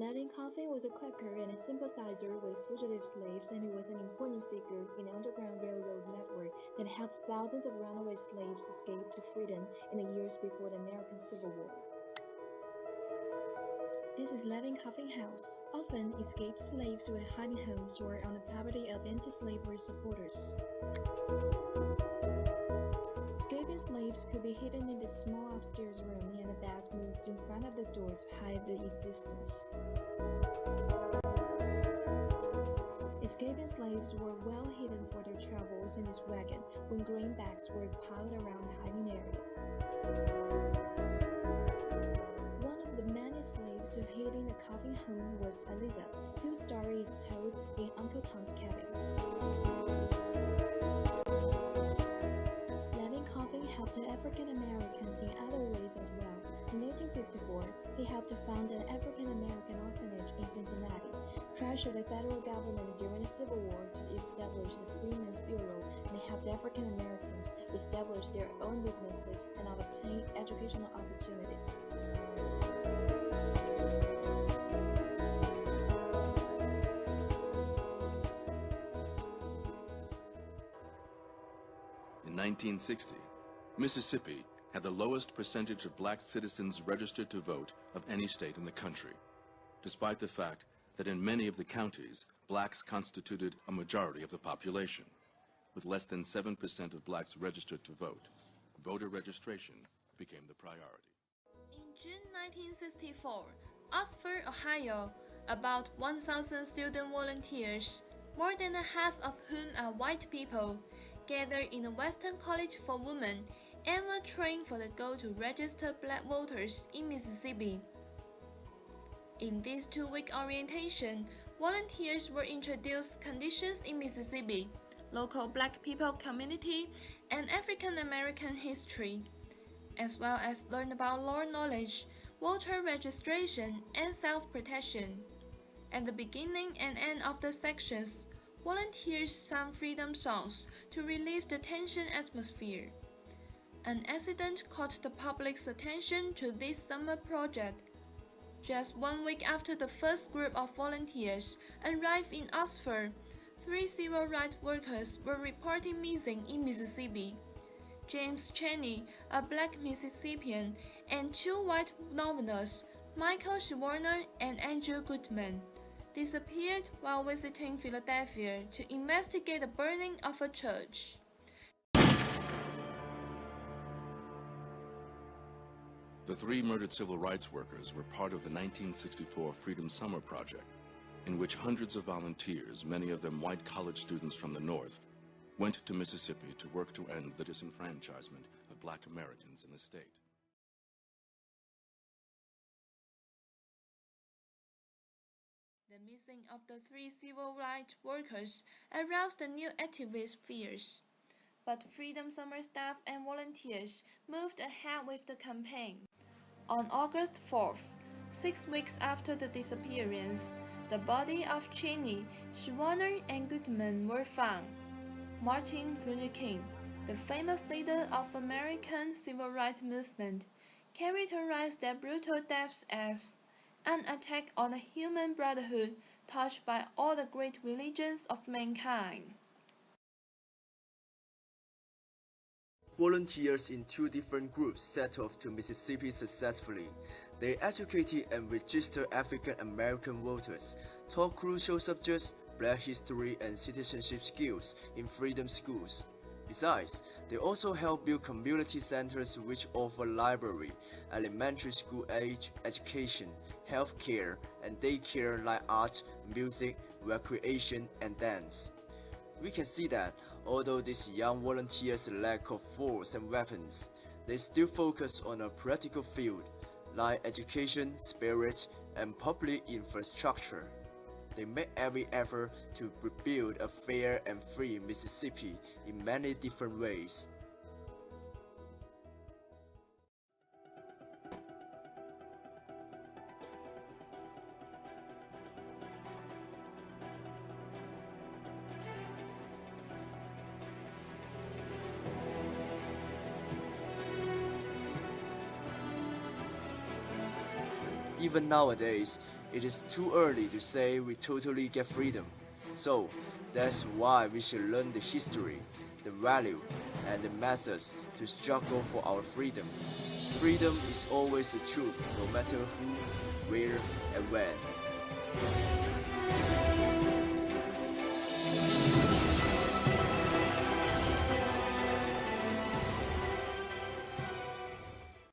Levin Coffin was a Quaker and a sympathizer with fugitive slaves, and he was an important figure in the Underground Railroad network that helped thousands of runaway slaves escape to freedom in the years before the American Civil War. This is Levin Coffin House. Often, escaped slaves were hiding homes or on the property of anti-slavery supporters. Escaping slaves could be hidden in the small upstairs room and a bed moved in front of the door to hide their existence. Escaping slaves were well hidden for their travels in this wagon when greenbacks were piled around the hiding area. One of the many slaves who hid in the Coffin home was Eliza, whose story is told in Uncle Tom's Cabin. Helped African Americans in other ways as well. In 1854, he helped to found an African American orphanage in Cincinnati, pressured the federal government during the Civil War to establish the Freedmen's Bureau, and he helped African Americans establish their own businesses and obtain educational opportunities. In 1960, Mississippi had the lowest percentage of black citizens registered to vote of any state in the country, despite the fact that in many of the counties, blacks constituted a majority of the population. With less than 7% of blacks registered to vote, voter registration became the priority. In June 1964, Oxford, Ohio, about 1,000 student volunteers, more than a half of whom are white people, gathered in the Western College for Women and were trained for the goal to register black voters in Mississippi. In this two-week orientation, volunteers were introduced conditions in Mississippi, local black people community, and African American history, as well as learn about law knowledge, voter registration, and self-protection. At the beginning and end of the sections, volunteers sang freedom songs to relieve the tension atmosphere. An accident caught the public's attention to this summer project. Just 1 week after the first group of volunteers arrived in Oxford, 3 civil rights workers were reported missing in Mississippi. James Chaney, a black Mississippian, and 2 white Northerners, Michael Schwerner and Andrew Goodman, disappeared while visiting Philadelphia to investigate the burning of a church. The 3 murdered civil rights workers were part of the 1964 Freedom Summer Project, in which hundreds of volunteers, many of them white college students from the North, went to Mississippi to work to end the disenfranchisement of black Americans in the state. The missing of the 3 civil rights workers aroused the new activist fears. But Freedom Summer staff and volunteers moved ahead with the campaign. On August 4th, 6 weeks after the disappearance, the body of Chaney, Schwerner, and Goodman were found. Martin Luther King, the famous leader of American civil rights movement, characterized their brutal deaths as an attack on the human brotherhood touched by all the great religions of mankind. Volunteers in 2 different groups set off to Mississippi successfully. They educated and registered African American voters, taught crucial subjects, black history and citizenship skills in freedom schools. Besides, they also help build community centers which offer library, elementary school age education, health care, and daycare like art, music, recreation, and dance. We can see that, although these young volunteers lack of force and weapons, they still focus on a practical field, like education, spirit, and public infrastructure. They make every effort to rebuild a fair and free Mississippi in many different ways. even nowadays, it is too early to say we totally get freedom. So, that's why we should learn the history, the value, and the methods to struggle for our freedom. Freedom is always the truth, no matter who, where, and when.